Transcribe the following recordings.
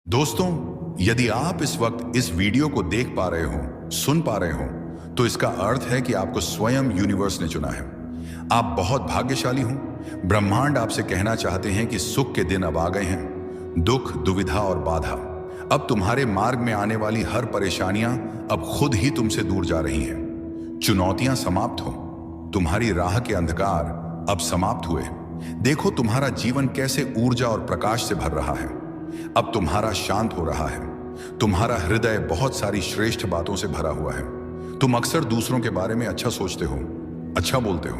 दोस्तों, यदि आप इस वक्त इस वीडियो को देख पा रहे हो, सुन पा रहे हो, तो इसका अर्थ है कि आपको स्वयं यूनिवर्स ने चुना है। आप बहुत भाग्यशाली हो। ब्रह्मांड आपसे कहना चाहते हैं कि सुख के दिन अब आ गए हैं। दुख, दुविधा और बाधा, अब तुम्हारे मार्ग में आने वाली हर परेशानियां अब खुद ही तुमसे दूर जा रही हैं। चुनौतियां समाप्त हो, तुम्हारी राह के अंधकार अब समाप्त हुए। देखो तुम्हारा जीवन कैसे ऊर्जा और प्रकाश से भर रहा है। अब तुम्हारा शांत हो रहा है। तुम्हारा हृदय बहुत सारी श्रेष्ठ बातों से भरा हुआ है। तुम अक्सर दूसरों के बारे में अच्छा सोचते हो, अच्छा बोलते हो,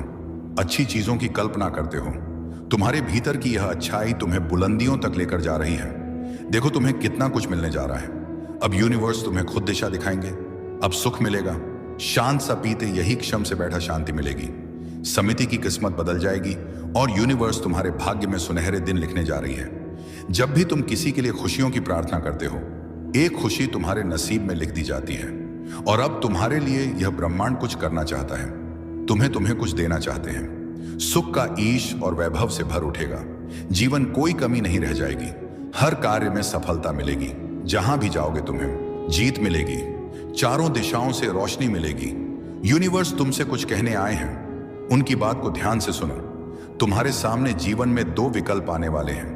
अच्छी चीजों की कल्पना करते हो। तुम्हारे भीतर की यह अच्छाई तुम्हें बुलंदियों तक लेकर जा रही है। देखो तुम्हें कितना कुछ मिलने जा रहा है। अब यूनिवर्स तुम्हें खुद दिशा दिखाएंगे। अब सुख मिलेगा। शांत सा पीते यही क्षम से बैठा शांति मिलेगी। समिति की किस्मत बदल जाएगी और यूनिवर्स तुम्हारे भाग्य में सुनहरे दिन लिखने जा रही है। जब भी तुम किसी के लिए खुशियों की प्रार्थना करते हो, एक खुशी तुम्हारे नसीब में लिख दी जाती है। और अब तुम्हारे लिए यह ब्रह्मांड कुछ करना चाहता है। तुम्हें कुछ देना चाहते हैं। सुख का ईश और वैभव से भर उठेगा। जीवन कोई कमी नहीं रह जाएगी। हर कार्य में सफलता मिलेगी। जहां भी जाओगे तुम्हें जीत मिलेगी। चारों दिशाओं से रोशनी मिलेगी। यूनिवर्स तुमसे कुछ कहने आए हैं। उनकी बात को ध्यान से सुनो। तुम्हारे सामने जीवन में दो विकल्प आने वाले हैं।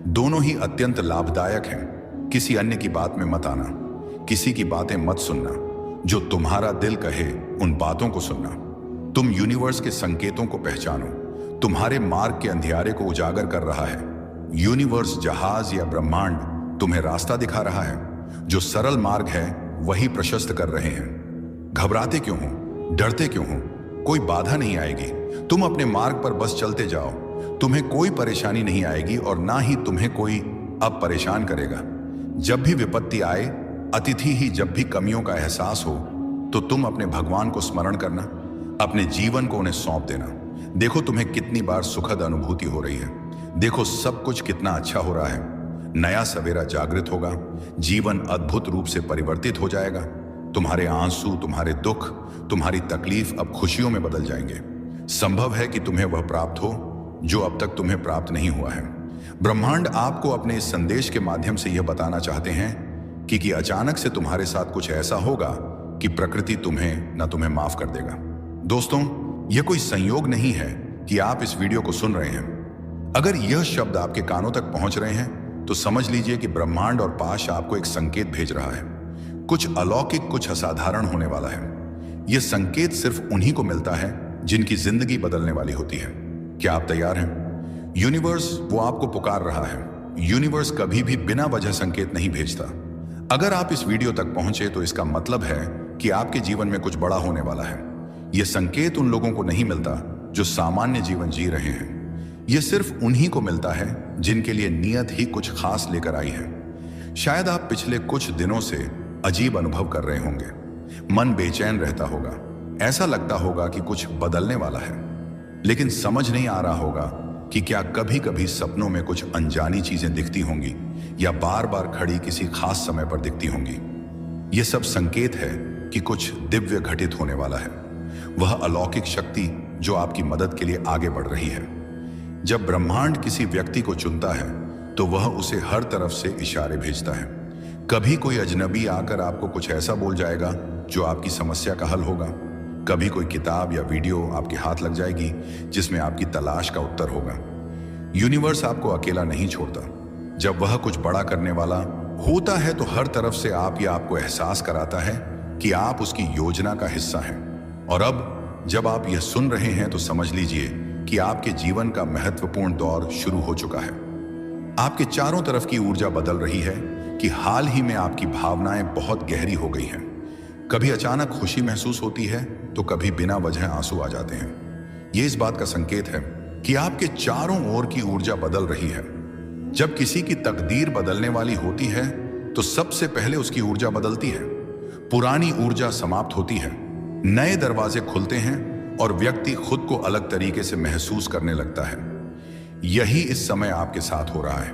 दोनों ही अत्यंत लाभदायक हैं। किसी अन्य की बात में मत आना। किसी की बातें मत सुनना। जो तुम्हारा दिल कहे उन बातों को सुनना। तुम यूनिवर्स के संकेतों को पहचानो। तुम्हारे मार्ग के अंधियारे को उजागर कर रहा है। यूनिवर्स, जहाज या ब्रह्मांड तुम्हें रास्ता दिखा रहा है। जो सरल मार्ग है वही प्रशस्त कर रहे हैं। घबराते क्यों हो, डरते क्यों हो? कोई बाधा नहीं आएगी। तुम अपने मार्ग पर बस चलते जाओ। तुम्हें कोई परेशानी नहीं आएगी और ना ही तुम्हें कोई अब परेशान करेगा। जब भी विपत्ति आए, अतिथि ही जब भी कमियों का एहसास हो, तो तुम अपने भगवान को स्मरण करना। अपने जीवन को उन्हें सौंप देना। देखो तुम्हें कितनी बार सुखद अनुभूति हो रही है। देखो सब कुछ कितना अच्छा हो रहा है। नया सवेरा जागृत होगा। जीवन अद्भुत रूप से परिवर्तित हो जाएगा। तुम्हारे आंसू, तुम्हारे दुख, तुम्हारी तकलीफ अब खुशियों में बदल जाएंगे। संभव है कि तुम्हें वह प्राप्त हो जो अब तक तुम्हें प्राप्त नहीं हुआ है। ब्रह्मांड आपको अपने इस संदेश के माध्यम से यह बताना चाहते हैं कि अचानक से तुम्हारे साथ कुछ ऐसा होगा कि प्रकृति तुम्हें माफ कर देगा। दोस्तों, यह कोई संयोग नहीं है कि आप इस वीडियो को सुन रहे हैं। अगर यह शब्द आपके कानों तक पहुंच रहे हैं तो समझ लीजिए कि ब्रह्मांड और पाश आपको एक संकेत भेज रहा है। कुछ अलौकिक, कुछ असाधारण होने वाला है। यह संकेत सिर्फ उन्हीं को मिलता है जिनकी जिंदगी बदलने वाली होती है। क्या आप तैयार हैं? यूनिवर्स वो आपको पुकार रहा है। यूनिवर्स कभी भी बिना वजह संकेत नहीं भेजता। अगर आप इस वीडियो तक पहुंचे तो इसका मतलब है कि आपके जीवन में कुछ बड़ा होने वाला है। यह संकेत उन लोगों को नहीं मिलता जो सामान्य जीवन जी रहे हैं। यह सिर्फ उन्हीं को मिलता है जिनके लिए नियत ही कुछ खास लेकर आई है। शायद आप पिछले कुछ दिनों से अजीब अनुभव कर रहे होंगे। मन बेचैन रहता होगा। ऐसा लगता होगा कि कुछ बदलने वाला है, लेकिन समझ नहीं आ रहा होगा कि क्या कभी कभी सपनों में कुछ अनजानी चीजें दिखती होंगी या बार बार खड़ी किसी खास समय पर दिखती होंगी। यह सब संकेत है कि कुछ दिव्य घटित होने वाला है। वह अलौकिक शक्ति जो आपकी मदद के लिए आगे बढ़ रही है। जब ब्रह्मांड किसी व्यक्ति को चुनता है तो वह उसे हर तरफ से इशारे भेजता है। कभी कोई अजनबी आकर आपको कुछ ऐसा बोल जाएगा जो आपकी समस्या का हल होगा। कभी कोई किताब या वीडियो आपके हाथ लग जाएगी जिसमें आपकी तलाश का उत्तर होगा। यूनिवर्स आपको अकेला नहीं छोड़ता। जब वह कुछ बड़ा करने वाला होता है तो हर तरफ से आपको एहसास कराता है कि आप उसकी योजना का हिस्सा हैं। और अब जब आप यह सुन रहे हैं तो समझ लीजिए कि आपके जीवन का महत्वपूर्ण दौर शुरू हो चुका है। आपके चारों तरफ की ऊर्जा बदल रही है कि हाल ही में आपकी भावनाएं बहुत गहरी हो गई हैं। कभी अचानक खुशी महसूस होती है तो कभी बिना वजह आंसू आ जाते हैं। यह इस बात का संकेत है कि आपके चारों ओर की ऊर्जा बदल रही है। जब किसी की तकदीर बदलने वाली होती है तो सबसे पहले उसकी ऊर्जा बदलती है। पुरानी ऊर्जा समाप्त होती है। नए दरवाजे खुलते हैं और व्यक्ति खुद को अलग तरीके से महसूस करने लगता है। यही इस समय आपके साथ हो रहा है।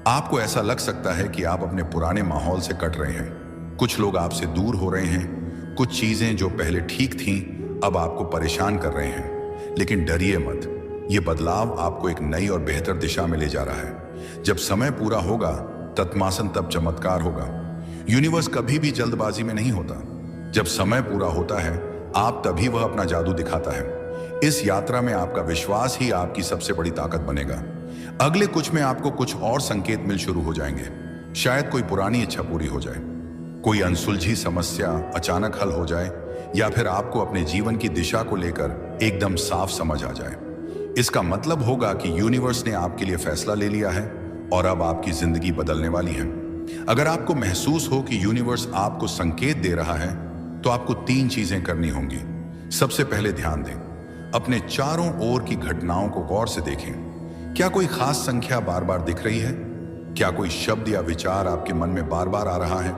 आपको ऐसा लग सकता है कि आप अपने पुराने माहौल से कट रहे हैं। कुछ लोग आपसे दूर हो रहे हैं। कुछ चीजें जो पहले ठीक थीं अब आपको परेशान कर रहे हैं। लेकिन डरिए मत। यह बदलाव आपको एक नई और बेहतर दिशा में ले जा रहा है। जब समय पूरा होगा तत्मासन तब चमत्कार होगा। यूनिवर्स कभी भी जल्दबाजी में नहीं होता। जब समय पूरा होता है आप तभी वह अपना जादू दिखाता है। इस यात्रा में आपका विश्वास ही आपकी सबसे बड़ी ताकत बनेगा। अगले कुछ में आपको कुछ और संकेत मिल शुरू हो जाएंगे। शायद कोई पुरानी इच्छा पूरी हो जाए, कोई अनसुलझी समस्या अचानक हल हो जाए, या फिर आपको अपने जीवन की दिशा को लेकर एकदम साफ समझ आ जाए। इसका मतलब होगा कि यूनिवर्स ने आपके लिए फैसला ले लिया है और अब आपकी जिंदगी बदलने वाली है। अगर आपको महसूस हो कि यूनिवर्स आपको संकेत दे रहा है तो आपको 3 चीजें करनी होंगी। सबसे पहले ध्यान दें, अपने चारों ओर की घटनाओं को गौर से देखें। क्या कोई खास संख्या बार बार दिख रही है? क्या कोई शब्द या विचार आपके मन में बार बार आ रहा है?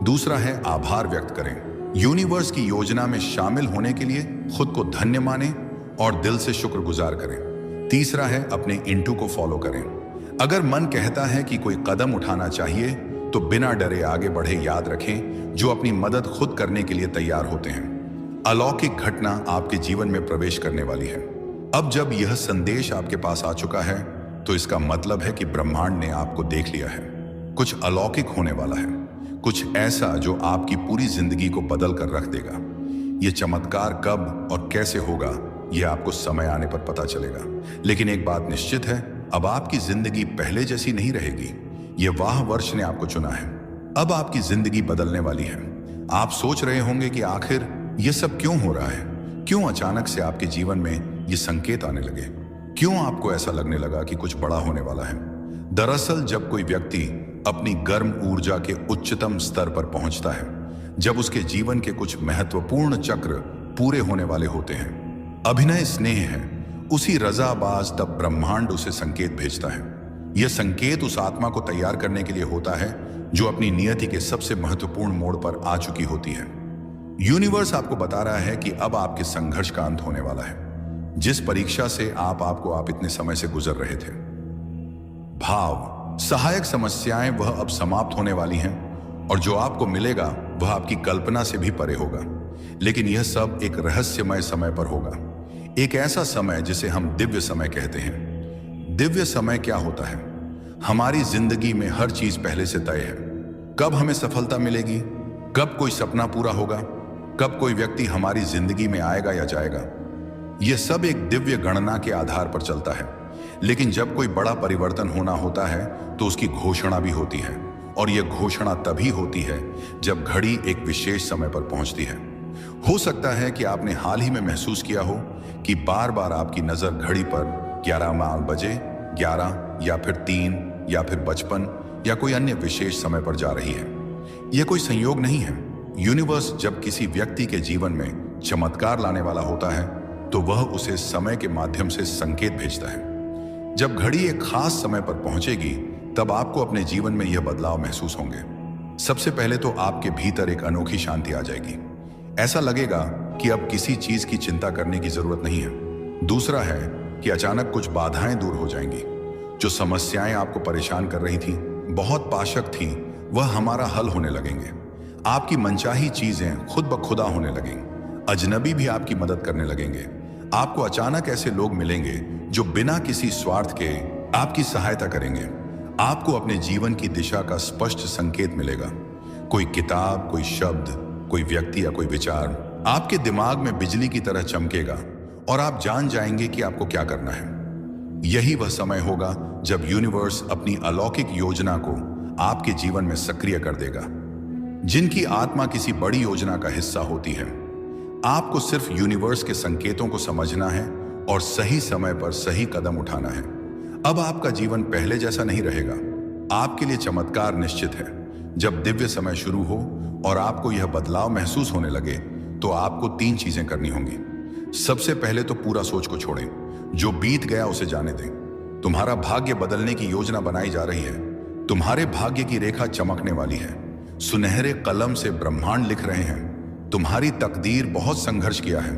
दूसरा है आभार व्यक्त करें। यूनिवर्स की योजना में शामिल होने के लिए खुद को धन्य माने और दिल से शुक्रगुजार करें। तीसरा है अपने इंटू को फॉलो करें। अगर मन कहता है कि कोई कदम उठाना चाहिए तो बिना डरे आगे बढ़े। याद रखें, जो अपनी मदद खुद करने के लिए तैयार होते हैं। अलौकिक घटना आपके जीवन में प्रवेश करने वाली है। अब जब यह संदेश आपके पास आ चुका है तो इसका मतलब है कि ब्रह्मांड ने आपको देख लिया है। कुछ अलौकिक होने वाला है, कुछ ऐसा जो आपकी पूरी जिंदगी को बदल कर रख देगा। यह चमत्कार कब और कैसे होगा यह आपको समय आने पर पता चलेगा। लेकिन एक बात निश्चित है, अब आपकी जिंदगी पहले जैसी नहीं रहेगी। यह वाह वर्ष ने आपको चुना है। अब आपकी जिंदगी बदलने वाली है। आप सोच रहे होंगे कि आखिर यह सब क्यों हो रहा है? क्यों अचानक से आपके जीवन में ये संकेत आने लगे? क्यों आपको ऐसा लगने लगा कि कुछ बड़ा होने वाला है? दरअसल जब कोई व्यक्ति अपनी गर्म ऊर्जा के उच्चतम स्तर पर पहुंचता है, जब उसके जीवन के कुछ महत्वपूर्ण चक्र पूरे होने वाले होते हैं, अभिनय स्नेह है, उसी रजाबाज तब ब्रह्मांड उसे संकेत भेजता है। यह संकेत उस आत्मा को तैयार करने के लिए होता है जो अपनी नियति के सबसे महत्वपूर्ण मोड़ पर आ चुकी होती है। यूनिवर्स आपको बता रहा है कि अब आपके संघर्ष का अंत होने वाला है। जिस परीक्षा से आप इतने समय से गुजर रहे थे, भाव सहायक समस्याएं, वह अब समाप्त होने वाली हैं और जो आपको मिलेगा वह आपकी कल्पना से भी परे होगा। लेकिन यह सब एक रहस्यमय समय पर होगा। एक ऐसा समय जिसे हम दिव्य समय कहते हैं। दिव्य समय क्या होता है? हमारी जिंदगी में हर चीज पहले से तय है। कब हमें सफलता मिलेगी, कब कोई सपना पूरा होगा, कब कोई व्यक्ति हमारी जिंदगी में आएगा या जाएगा, यह सब एक दिव्य गणना के आधार पर चलता है। लेकिन जब कोई बड़ा परिवर्तन होना होता है तो उसकी घोषणा भी होती है, और यह घोषणा तभी होती है जब घड़ी एक विशेष समय पर पहुंचती है। हो सकता है कि आपने हाल ही में महसूस किया हो कि बार बार आपकी नजर घड़ी पर 11 बजे, 11 या फिर 3 या फिर 55 या कोई अन्य विशेष समय पर जा रही है। यह कोई संयोग नहीं है। यूनिवर्स जब किसी व्यक्ति के जीवन में चमत्कार लाने वाला होता है तो वह उसे समय के माध्यम से संकेत भेजता है। जब घड़ी एक खास समय पर पहुंचेगी तब आपको अपने जीवन में यह बदलाव महसूस होंगे। सबसे पहले तो आपके भीतर एक अनोखी शांति आ जाएगी। ऐसा लगेगा कि अब किसी चीज की चिंता करने की जरूरत नहीं है। दूसरा है कि अचानक कुछ बाधाएं दूर हो जाएंगी। जो समस्याएं आपको परेशान कर रही थी, बहुत पाशक थी, वह हमारा हल होने लगेंगे। आपकी मनचाही चीजें खुद ब खुदा होने लगेंगी। अजनबी भी आपकी मदद करने लगेंगे। आपको अचानक ऐसे लोग मिलेंगे जो बिना किसी स्वार्थ के आपकी सहायता करेंगे। आपको अपने जीवन की दिशा का स्पष्ट संकेत मिलेगा। कोई किताब, कोई शब्द, कोई व्यक्ति या कोई विचार आपके दिमाग में बिजली की तरह चमकेगा और आप जान जाएंगे कि आपको क्या करना है। यही वह समय होगा जब यूनिवर्स अपनी अलौकिक योजना को आपके जीवन में सक्रिय कर देगा। जिनकी आत्मा किसी बड़ी योजना का हिस्सा होती है, आपको सिर्फ यूनिवर्स के संकेतों को समझना है और सही समय पर सही कदम उठाना है। अब आपका जीवन पहले जैसा नहीं रहेगा। आपके लिए चमत्कार निश्चित है। जब दिव्य समय शुरू हो और आपको यह बदलाव महसूस होने लगे तो आपको 3 चीजें करनी होंगी। सबसे पहले तो पूरा सोच को छोड़ें। जो बीत गया उसे जाने दें। तुम्हारा भाग्य बदलने की योजना बनाई जा रही है। तुम्हारे भाग्य की रेखा चमकने वाली है। सुनहरे कलम से ब्रह्मांड लिख रहे हैं। तुम्हारी तकदीर बहुत संघर्ष किया है।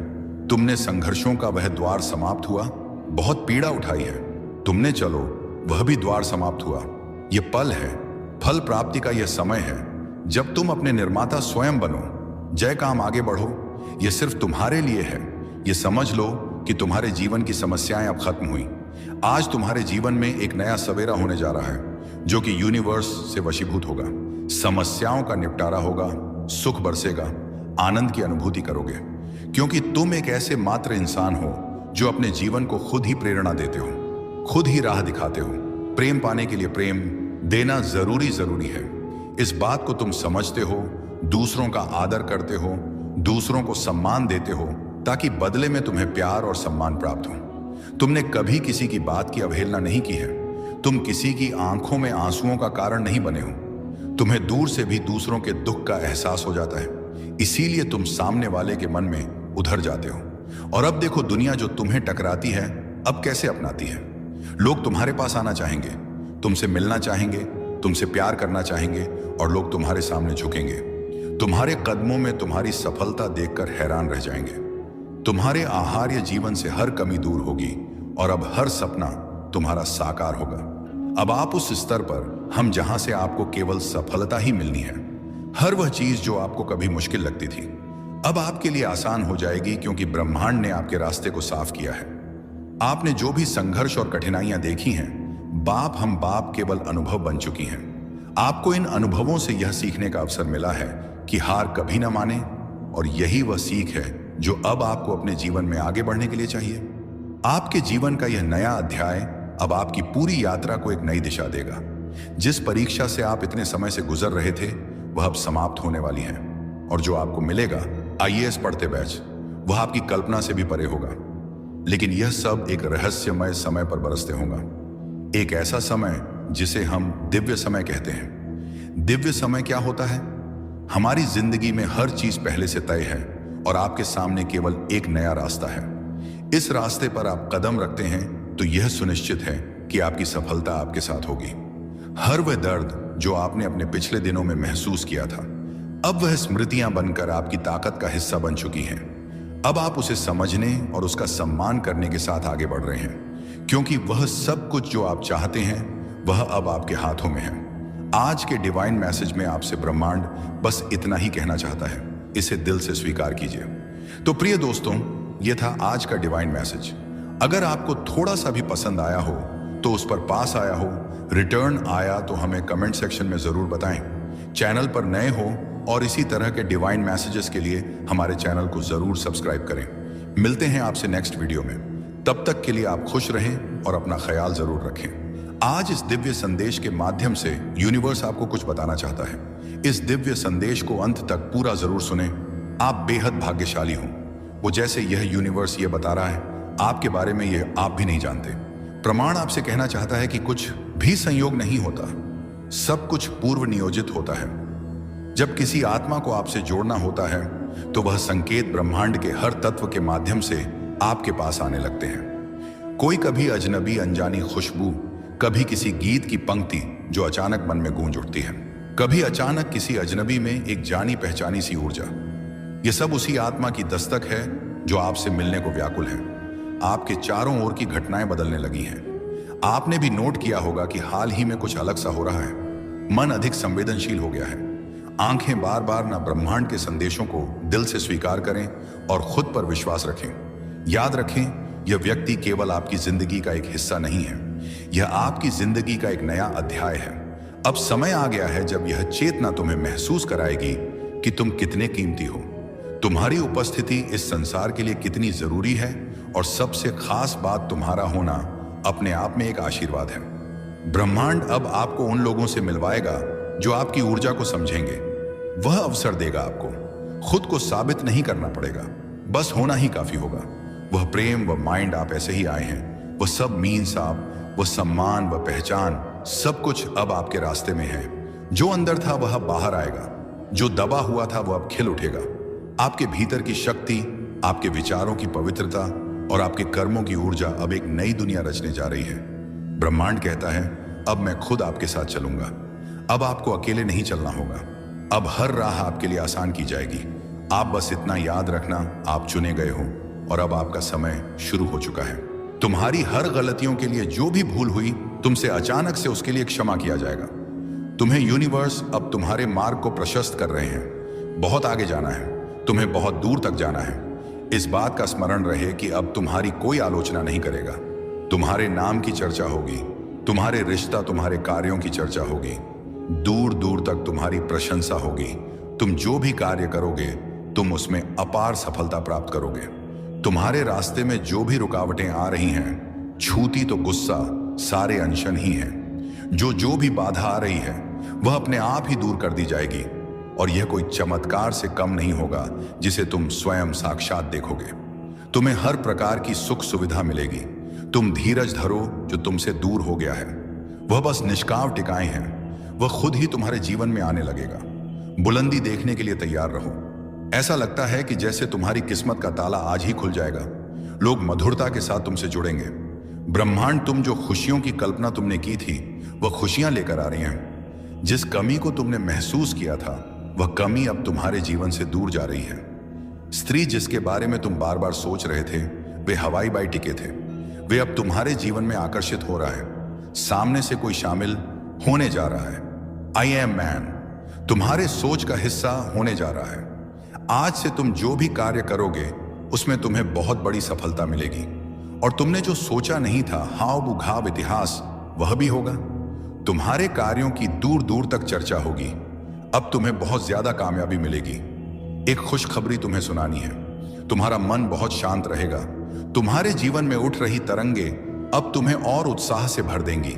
तुमने संघर्षों का वह द्वार समाप्त हुआ। बहुत पीड़ा उठाई है। तुमने चलो वह भी द्वार समाप्त हुआ। यह पल है, फल प्राप्ति का यह समय है जब तुम अपने निर्माता स्वयं बनो। जय काम आगे बढ़ो। यह सिर्फ तुम्हारे लिए है। यह समझ लो कि तुम्हारे जीवन की समस्याएं अब खत्म हुई। आज तुम्हारे जीवन में एक नया सवेरा होने जा रहा है। जो कि यूनिवर्स से वशीभूत होगा। समस्याओं का निपटारा होगा, सुख बरसेगा, आनंद की अनुभूति करोगे, क्योंकि तुम एक ऐसे मात्र इंसान हो जो अपने जीवन को खुद ही प्रेरणा देते हो, खुद ही राह दिखाते हो। प्रेम पाने के लिए प्रेम देना जरूरी है। इस बात को तुम समझते हो, दूसरों का आदर करते हो, दूसरों को सम्मान देते हो, ताकि बदले में तुम्हें प्यार और सम्मान प्राप्त हो। तुमने कभी किसी की बात की अवहेलना नहीं की है। तुम किसी की आंखों में आंसुओं का कारण नहीं बने हो। तुम्हें दूर से भी दूसरों के दुख का एहसास हो जाता है, इसीलिए तुम सामने वाले के मन में उधर जाते हो। और अब देखो, दुनिया जो तुम्हें टकराती है अब कैसे अपनाती है। लोग तुम्हारे पास आना चाहेंगे, तुमसे मिलना चाहेंगे, तुमसे प्यार करना चाहेंगे, और लोग तुम्हारे सामने झुकेंगे। तुम्हारे कदमों में तुम्हारी सफलता देखकर हैरान रह जाएंगे। तुम्हारे आहार्य जीवन से हर कमी दूर होगी और अब हर सपना तुम्हारा साकार होगा। अब आप उस स्तर पर हम जहां से आपको केवल सफलता ही मिलनी है। हर वह चीज जो आपको कभी मुश्किल लगती थी अब आपके लिए आसान हो जाएगी, क्योंकि ब्रह्मांड ने आपके रास्ते को साफ किया है। आपने जो भी संघर्ष और कठिनाइयां देखी हैं, हम बाप केवल अनुभव बन चुकी हैं। आपको इन अनुभवों से यह सीखने का अवसर मिला है कि हार कभी न माने, और यही वह सीख है जो अब आपको अपने जीवन में आगे बढ़ने के लिए चाहिए। आपके जीवन का यह नया अध्याय अब आपकी पूरी यात्रा को एक नई दिशा देगा। जिस परीक्षा से आप इतने समय से गुजर रहे थे वह अब समाप्त होने वाली है, और जो आपको मिलेगा आईएएस पढ़ते बैच, वह आपकी कल्पना से भी परे होगा। लेकिन यह सब एक रहस्यमय समय पर बरसते होगा, एक ऐसा समय जिसे हम दिव्य समय कहते हैं। दिव्य समय क्या होता है? हमारी जिंदगी में हर चीज पहले से तय है और आपके सामने केवल एक नया रास्ता है। इस रास्ते पर आप कदम रखते हैं तो यह सुनिश्चित है कि आपकी सफलता आपके साथ होगी। हर वह दर्द जो आपने अपने पिछले दिनों में महसूस किया था, अब वह स्मृतियां बनकर आपकी ताकत का हिस्सा बन चुकी हैं। अब आप उसे समझने और उसका सम्मान करने के साथ आगे बढ़ रहे हैं, क्योंकि वह सब कुछ जो आप चाहते हैं वह अब आपके हाथों में है। आज के डिवाइन मैसेज में आपसे ब्रह्मांड बस इतना ही कहना चाहता है, इसे दिल से स्वीकार कीजिए। तो प्रिय दोस्तों, यह था आज का डिवाइन मैसेज। अगर आपको थोड़ा सा भी पसंद आया हो तो उस पर पास आया हो, रिटर्न आया तो हमें कमेंट सेक्शन में जरूर बताएं। चैनल पर नए हो और इसी तरह के डिवाइन मैसेजेस के लिए हमारे चैनल को जरूर सब्सक्राइब करें। मिलते हैं आपसे नेक्स्ट वीडियो में। तब तक के लिए आप खुश रहें और अपना ख्याल जरूर रखें। आज इस दिव्य संदेश के माध्यम से यूनिवर्स आपको कुछ बताना चाहता है। इस दिव्य संदेश को अंत तक पूरा जरूर सुने। आप बेहद भाग्यशाली हो। वो जैसे यह यूनिवर्स ये बता रहा है आपके बारे में, यह आप भी नहीं जानते। प्रमाण आपसे कहना चाहता है कि कुछ भी संयोग नहीं होता, सब कुछ पूर्व नियोजित होता है। जब किसी आत्मा को आपसे जोड़ना होता है तो वह संकेत ब्रह्मांड के हर तत्व के माध्यम से आपके पास आने लगते हैं। कोई कभी अजनबी अनजानी खुशबू, कभी किसी गीत की पंक्ति जो अचानक मन में गूंज उठती है, कभी अचानक किसी अजनबी में एक जानी पहचानी सी ऊर्जा। यह सब उसी आत्मा की दस्तक है जो आपसे मिलने को व्याकुल है। आपके चारों ओर की घटनाएं बदलने लगी हैं। आपने भी नोट किया होगा कि हाल ही में कुछ अलग सा हो रहा है। मन अधिक संवेदनशील हो गया है। आंखें बार बार ना ब्रह्मांड के संदेशों को दिल से स्वीकार करें और खुद पर विश्वास रखें। याद रखें, यह व्यक्ति केवल आपकी जिंदगी का एक हिस्सा नहीं है, यह आपकी जिंदगी का एक नया अध्याय है। अब समय आ गया है जब यह चेतना तुम्हें महसूस कराएगी कि तुम कितने कीमती हो। तुम्हारी उपस्थिति इस संसार के लिए कितनी जरूरी है, और सबसे खास बात, तुम्हारा होना अपने आप में एक आशीर्वाद है। ब्रह्मांड अब आपको उन लोगों से मिलवाएगा जो आपकी ऊर्जा को समझेंगे। वह अवसर देगा आपको। खुद को साबित नहीं करना पड़ेगा, बस होना ही काफी होगा। वह प्रेम, वह माइंड आप ऐसे ही आए हैं, वह सब मीन्स आप, वह सम्मान, वह पहचान, सब कुछ अब आपके रास्ते में है। जो अंदर था वह अब बाहर आएगा, जो दबा हुआ था वह अब खिल उठेगा। आपके भीतर की शक्ति, आपके विचारों की पवित्रता और आपके कर्मों की ऊर्जा अब एक नई दुनिया रचने जा रही है। ब्रह्मांड कहता है, अब मैं खुद आपके साथ चलूंगा। अब आपको अकेले नहीं चलना होगा। अब हर राह आपके लिए आसान की जाएगी। आप बस इतना याद रखना, आप चुने गए हो और अब आपका समय शुरू हो चुका है। तुम्हारी हर गलतियों के लिए जो भी भूल हुई तुमसे अचानक से, उसके लिए क्षमा किया जाएगा। तुम्हें यूनिवर्स अब तुम्हारे मार्ग को प्रशस्त कर रहे हैं। बहुत आगे जाना है, तुम्हें बहुत दूर तक जाना है। इस बात का स्मरण रहे कि अब तुम्हारी कोई आलोचना नहीं करेगा। तुम्हारे नाम की चर्चा होगी, तुम्हारे रिश्ता, तुम्हारे कार्यों की चर्चा होगी। दूर दूर तक तुम्हारी प्रशंसा होगी। तुम जो भी कार्य करोगे तुम उसमें अपार सफलता प्राप्त करोगे। तुम्हारे रास्ते में जो भी रुकावटें आ रही हैं, छूती तो गुस्सा, सारे अनशन ही हैं। जो भी बाधा आ रही है वह अपने आप ही दूर कर दी जाएगी, और यह कोई चमत्कार से कम नहीं होगा जिसे तुम स्वयं साक्षात देखोगे। तुम्हें हर प्रकार की सुख सुविधा मिलेगी। तुम धीरज धरो, जो तुमसे दूर हो गया है वह बस निष्काम टिकाए हैं, वह खुद ही तुम्हारे जीवन में आने लगेगा। बुलंदी देखने के लिए तैयार रहो। ऐसा लगता है कि जैसे तुम्हारी किस्मत का ताला आज ही खुल जाएगा। लोग मधुरता के साथ तुमसे जुड़ेंगे। ब्रह्मांड तुम जो खुशियों की कल्पना तुमने की थी वह खुशियां लेकर आ रही हैं। जिस कमी को तुमने महसूस किया था वह कमी अब तुम्हारे जीवन से दूर जा रही है। स्त्री जिसके बारे में तुम बार बार सोच रहे थे वे हवाई बाई टिके थे, वे अब तुम्हारे जीवन में आकर्षित हो रहा है। सामने से कोई शामिल होने जा रहा है। आई एम मैन तुम्हारे सोच का हिस्सा होने जा रहा है। आज से तुम जो भी कार्य करोगे उसमें तुम्हें बहुत बड़ी सफलता मिलेगी, और तुमने जो सोचा नहीं था हाव बुघाव इतिहास वह भी होगा। तुम्हारे कार्यों की दूर दूर तक चर्चा होगी। अब तुम्हें बहुत ज्यादा कामयाबी मिलेगी। एक खुशखबरी तुम्हें सुनानी है। तुम्हारा मन बहुत शांत रहेगा। तुम्हारे जीवन में उठ रही तरंगे अब तुम्हें और उत्साह से भर देंगी।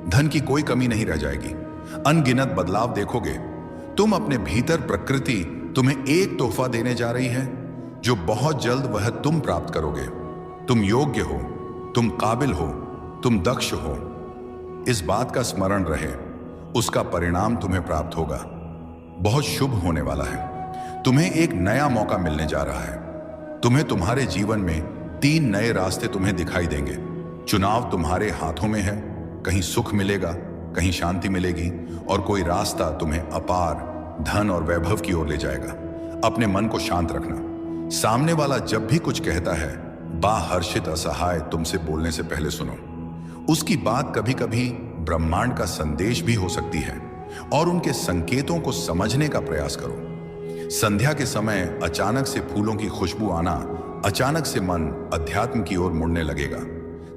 धन की कोई कमी नहीं रह जाएगी। अनगिनत बदलाव देखोगे। तुम अपने भीतर प्रकृति तुम्हें एक तोहफा देने जा रही है जो बहुत जल्द वह तुम प्राप्त करोगे। तुम योग्य हो, तुम काबिल हो, तुम दक्ष हो। इस बात का स्मरण रहे, उसका परिणाम तुम्हें प्राप्त होगा। बहुत शुभ होने वाला है। तुम्हें एक नया मौका मिलने जा रहा है। तुम्हें तुम्हारे जीवन में 3 नए रास्ते तुम्हें दिखाई देंगे। चुनाव तुम्हारे हाथों में है। कहीं सुख मिलेगा, कहीं शांति मिलेगी, और कोई रास्ता तुम्हें अपार धन और वैभव की ओर ले जाएगा। अपने मन को शांत रखना। सामने वाला जब भी कुछ कहता है बाहर्षित असहाय तुमसे बोलने से पहले सुनो। उसकी बात कभी कभी ब्रह्मांड का संदेश भी हो सकती है, और उनके संकेतों को समझने का प्रयास करो। संध्या के समय अचानक से फूलों की खुशबू आना, अचानक से मन अध्यात्म की ओर मुड़ने लगेगा।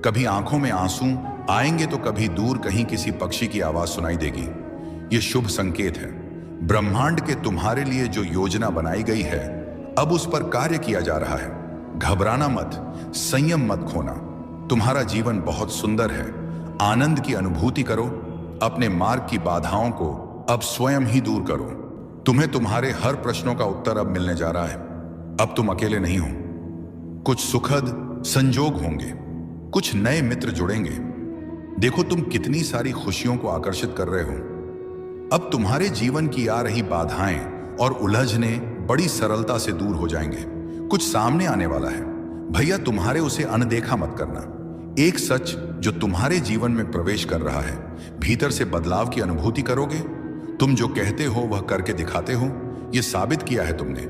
कभी आंखों में आंसू आएंगे तो कभी दूर कहीं किसी पक्षी की आवाज सुनाई देगी। यह शुभ संकेत है। ब्रह्मांड के तुम्हारे लिए जो योजना बनाई गई है अब उस पर कार्य किया जा रहा है। घबराना मत, संयम मत खोना। तुम्हारा जीवन बहुत सुंदर है। आनंद की अनुभूति करो। अपने मार्ग की बाधाओं को अब स्वयं ही दूर करो। तुम्हें तुम्हारे हर प्रश्नों का उत्तर अब मिलने जा रहा है। अब तुम अकेले नहीं हो। कुछ सुखद संजोग होंगे, कुछ नए मित्र जुड़ेंगे। देखो तुम कितनी सारी खुशियों को आकर्षित कर रहे हो। अब तुम्हारे जीवन की आ रही बाधाएं और उलझने बड़ी सरलता से दूर हो जाएंगे। कुछ सामने आने वाला है। भैया तुम्हारे उसे अनदेखा मत करना। एक सच जो तुम्हारे जीवन में प्रवेश कर रहा है। भीतर से बदलाव की अनुभूति करोगे। तुम जो कहते हो वह करके दिखाते हो। यह साबित किया है तुमने।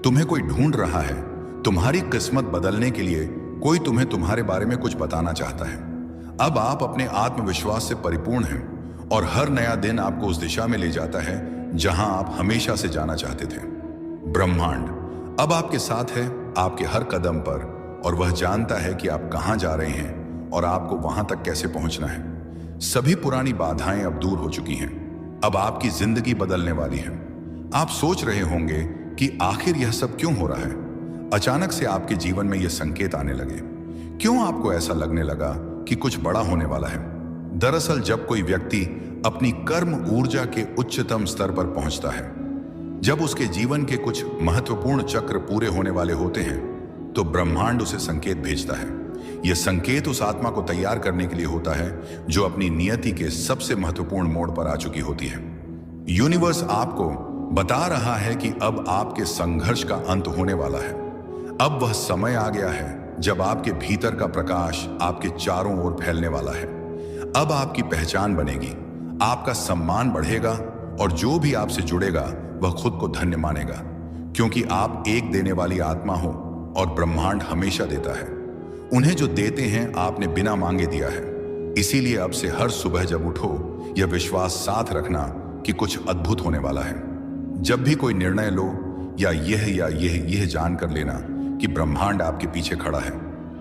तुम्हें कोई ढूंढ रहा है। तुम्हारी किस्मत बदलने के लिए कोई तुम्हें तुम्हारे बारे में कुछ बताना चाहता है। अब आप अपने आत्मविश्वास से परिपूर्ण हैं, और हर नया दिन आपको उस दिशा में ले जाता है जहां आप हमेशा से जाना चाहते थे। ब्रह्मांड अब आपके साथ है, आपके हर कदम पर, और वह जानता है कि आप कहां जा रहे हैं और आपको वहां तक कैसे पहुंचना है। सभी पुरानी बाधाएं अब दूर हो चुकी हैं। अब आपकी जिंदगी बदलने वाली है। आप सोच रहे होंगे कि आखिर यह सब क्यों हो रहा है। अचानक से आपके जीवन में यह संकेत आने लगे। क्यों आपको ऐसा लगने लगा कि कुछ बड़ा होने वाला है? दरअसल जब कोई व्यक्ति अपनी कर्म ऊर्जा के उच्चतम स्तर पर पहुंचता है, जब उसके जीवन के कुछ महत्वपूर्ण चक्र पूरे होने वाले होते हैं, तो ब्रह्मांड उसे संकेत भेजता है। यह संकेत उस आत्मा को तैयार करने के लिए होता है जो अपनी नियति के सबसे महत्वपूर्ण मोड़ पर आ चुकी होती है। यूनिवर्स आपको बता रहा है कि अब आपके संघर्ष का अंत होने वाला है। अब वह समय आ गया है जब आपके भीतर का प्रकाश आपके चारों ओर फैलने वाला है। अब आपकी पहचान बनेगी, आपका सम्मान बढ़ेगा, और जो भी आपसे जुड़ेगा वह खुद को धन्य मानेगा, क्योंकि आप एक देने वाली आत्मा हो और ब्रह्मांड हमेशा देता है। उन्हें जो देते हैं आपने बिना मांगे दिया है। इसीलिए अब से हर सुबह जब उठो यह विश्वास साथ रखना कि कुछ अद्भुत होने वाला है। जब भी कोई निर्णय लो या यह जान कर लेना कि ब्रह्मांड आपके पीछे खड़ा है।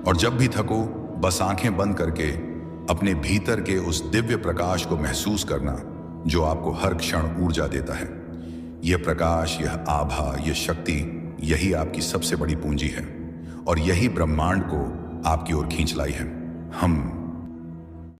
और जब भी थको बस आंखें बंद करके अपने भीतर के उस दिव्य प्रकाश को महसूस करना जो आपको हर क्षण ऊर्जा देता है। यह प्रकाश, यह आभा, यह शक्ति, यही आपकी सबसे बड़ी पूंजी है और यही ब्रह्मांड को आपकी ओर खींच लाई है। हम